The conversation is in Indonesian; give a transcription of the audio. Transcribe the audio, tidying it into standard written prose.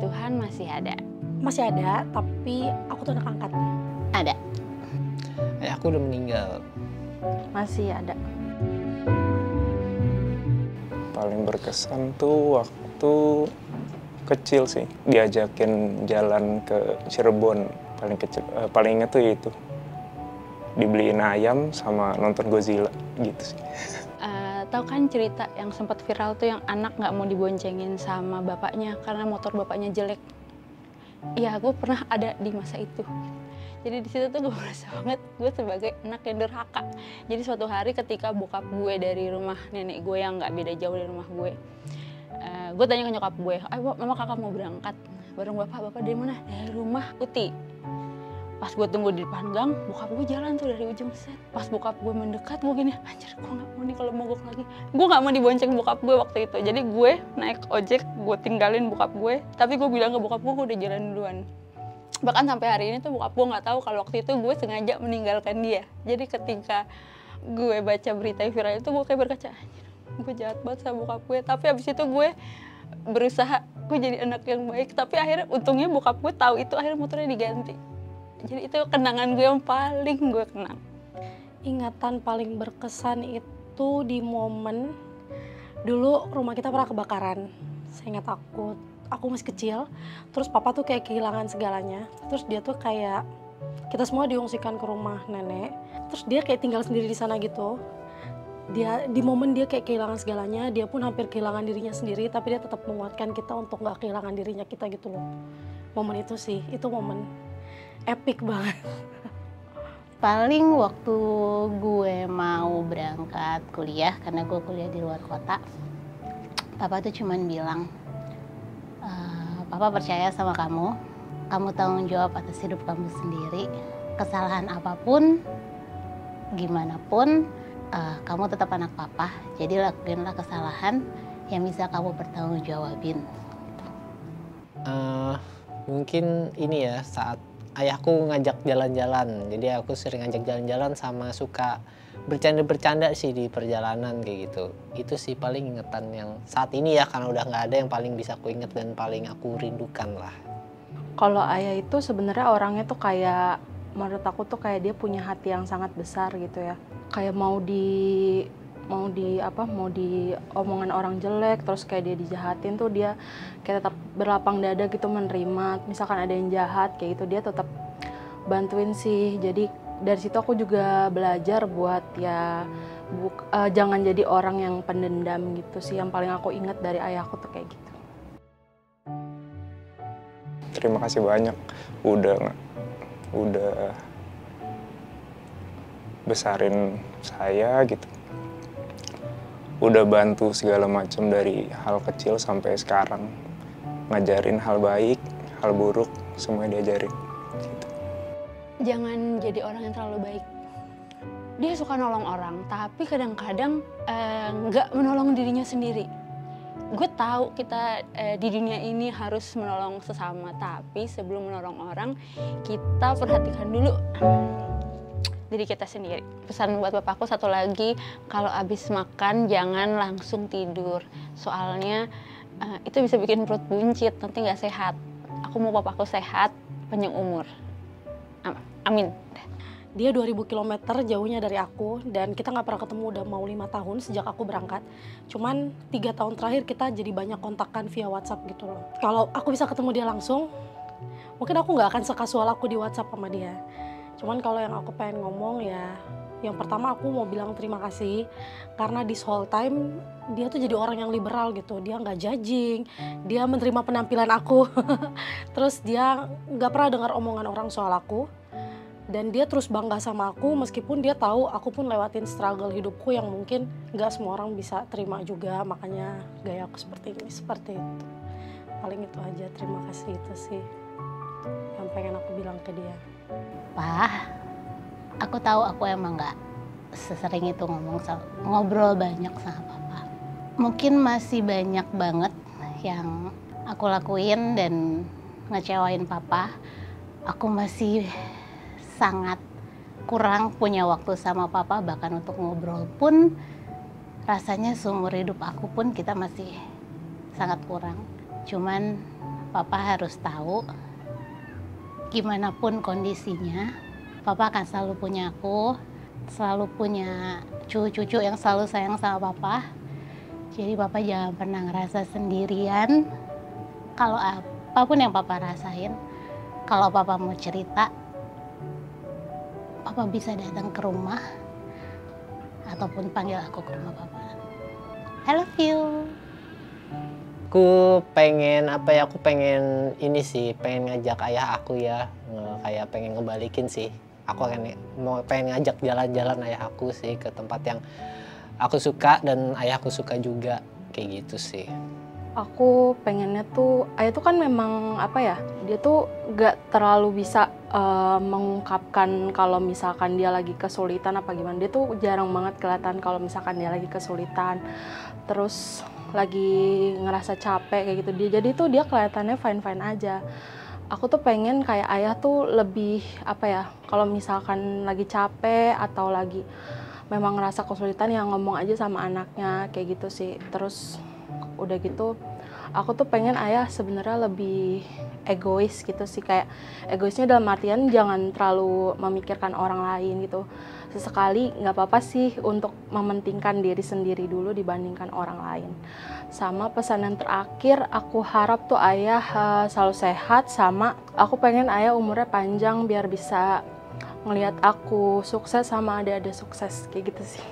Tuhan masih ada. Masih ada, tapi aku tuh anak angkat. Ada. Ayahku udah meninggal. Masih ada. Paling berkesan tuh waktu kecil sih, diajakin jalan ke Cirebon. Paling kecil, paling inget tuh itu, dibeliin ayam sama nonton Godzilla gitu sih. Tahu kan cerita yang sempat viral tuh yang anak nggak mau diboncengin sama bapaknya karena motor bapaknya jelek. Iya, gue pernah ada di masa itu. Jadi di situ tuh gue merasa banget gue sebagai anak yang durhaka. Jadi suatu hari ketika bokap gue dari rumah nenek gue yang nggak beda jauh dari rumah gue tanya ke nyokap gue, "Ayo, mama kakak mau berangkat bareng bapak dari mana?" "Dari rumah Uti." Pas gue tunggu di depan gang, bokap gue jalan tuh dari ujung set. Pas bokap gue mendekat, gue gini, anjir gue gak mau nih kalau mogok lagi. Gue gak mau dibonceng bokap gue waktu itu. Jadi gue naik ojek, gue tinggalin bokap gue. Tapi gue bilang ke bokap gue udah jalan duluan. Bahkan sampai hari ini tuh bokap gue gak tahu kalau waktu itu gue sengaja meninggalkan dia. Jadi ketika gue baca berita viral itu, gue kayak berkaca, anjir gue jahat banget sama bokap gue. Tapi abis itu gue berusaha, gue jadi anak yang baik. Tapi akhirnya untungnya bokap gue tahu itu, akhirnya motornya diganti. Jadi itu kenangan gue yang paling gue kenang. Ingatan paling berkesan itu di momen dulu rumah kita pernah kebakaran. Saya ingat aku masih kecil, terus papa tuh kayak kehilangan segalanya. Terus dia tuh kayak, kita semua diungsikan ke rumah nenek, terus dia kayak tinggal sendiri di sana gitu. Di momen dia kayak kehilangan segalanya, dia pun hampir kehilangan dirinya sendiri, tapi dia tetap menguatkan kita untuk gak kehilangan dirinya kita gitu loh. Momen itu sih, itu momen epic banget. Paling waktu gue mau berangkat kuliah, karena gue kuliah di luar kota, papa tuh cuman bilang, papa percaya sama kamu tanggung jawab atas hidup kamu sendiri, kesalahan apapun, gimana pun, kamu tetap anak papa, jadi lakuinlah kesalahan yang bisa kamu bertanggung jawabin. Mungkin ini ya, saat ayahku ngajak jalan-jalan, jadi aku sering ngajak jalan-jalan sama suka bercanda-bercanda sih di perjalanan kayak gitu. Itu sih paling ingetan yang saat ini ya, karena udah nggak ada, yang paling bisa aku inget dan paling aku rindukan lah. Kalau ayah itu sebenarnya orangnya tuh kayak, menurut aku tuh kayak dia punya hati yang sangat besar gitu ya. Kayak mau di omongan orang jelek, terus kayak dia dijahatin tuh dia kayak tetap berlapang dada gitu menerima. Misalkan ada yang jahat kayak gitu, dia tetap bantuin sih. Jadi dari situ aku juga belajar buat ya jangan jadi orang yang pendendam gitu sih. Yang paling aku ingat dari ayahku tuh kayak gitu. Terima kasih banyak udah besarin saya gitu. Udah bantu segala macam dari hal kecil sampai sekarang. Ngajarin hal baik, hal buruk, semuanya diajarin. Gitu. Jangan jadi orang yang terlalu baik. Dia suka nolong orang, tapi kadang-kadang nggak menolong dirinya sendiri. Gue tahu kita di dunia ini harus menolong sesama, tapi sebelum menolong orang, kita perhatikan dulu diri kita sendiri. Pesan buat bapakku satu lagi, kalau habis makan jangan langsung tidur. Soalnya itu bisa bikin perut buncit, nanti nggak sehat. Aku mau bapakku sehat, panjang umur. Amin. Dia 2000 km jauhnya dari aku, dan kita nggak pernah ketemu udah mau 5 tahun sejak aku berangkat. Cuman 3 tahun terakhir kita jadi banyak kontakkan via WhatsApp gitu loh. Kalau aku bisa ketemu dia langsung, mungkin aku nggak akan sekasual aku di WhatsApp sama dia. Cuman kalau yang aku pengen ngomong ya, yang pertama aku mau bilang terima kasih, karena this whole time dia tuh jadi orang yang liberal gitu. Dia nggak judging, dia menerima penampilan aku, terus dia nggak pernah dengar omongan orang soal aku, dan dia terus bangga sama aku meskipun dia tahu aku pun lewatin struggle hidupku yang mungkin nggak semua orang bisa terima juga. Makanya gaya aku seperti ini, seperti itu. Paling itu aja, terima kasih itu sih yang pengen aku bilang ke dia. Pa, aku tahu aku emang nggak sesering itu ngobrol banyak sama papa. Mungkin masih banyak banget yang aku lakuin dan ngecewain papa. Aku masih sangat kurang punya waktu sama papa, bahkan untuk ngobrol pun rasanya seumur hidup aku pun kita masih sangat kurang. Cuman Papa harus tahu gimana pun kondisinya, Papa akan selalu punya aku, selalu punya cucu-cucu yang selalu sayang sama Papa. Jadi Papa jangan pernah ngerasa sendirian. Kalau apapun yang Papa rasain, kalau Papa mau cerita, Papa bisa datang ke rumah ataupun panggil aku ke rumah Papa. I love you. Aku pengen apa ya, aku pengen ini sih, pengen ngajak ayah aku ya, kayak pengen ngebalikin sih. Aku pengen ngajak jalan-jalan ayah aku sih ke tempat yang aku suka dan ayahku suka juga, kayak gitu sih. Aku pengennya tuh, ayah tuh kan memang apa ya, dia tuh gak terlalu bisa mengungkapkan kalau misalkan dia lagi kesulitan apa gimana. Dia tuh jarang banget kelihatan kalau misalkan dia lagi kesulitan, terus lagi ngerasa capek kayak gitu. Jadi tuh dia kelihatannya fine-fine aja. Aku tuh pengen kayak ayah tuh lebih apa ya, kalau misalkan lagi capek atau lagi memang ngerasa kesulitan ya ngomong aja sama anaknya kayak gitu sih. Terus udah gitu aku tuh pengen ayah sebenarnya lebih egois gitu sih, kayak egoisnya dalam artian jangan terlalu memikirkan orang lain gitu. Sesekali nggak apa-apa sih untuk mementingkan diri sendiri dulu dibandingkan orang lain. Sama pesan yang terakhir, aku harap tuh ayah selalu sehat, sama aku pengen ayah umurnya panjang biar bisa ngelihat aku sukses sama adik-adik sukses kayak gitu sih.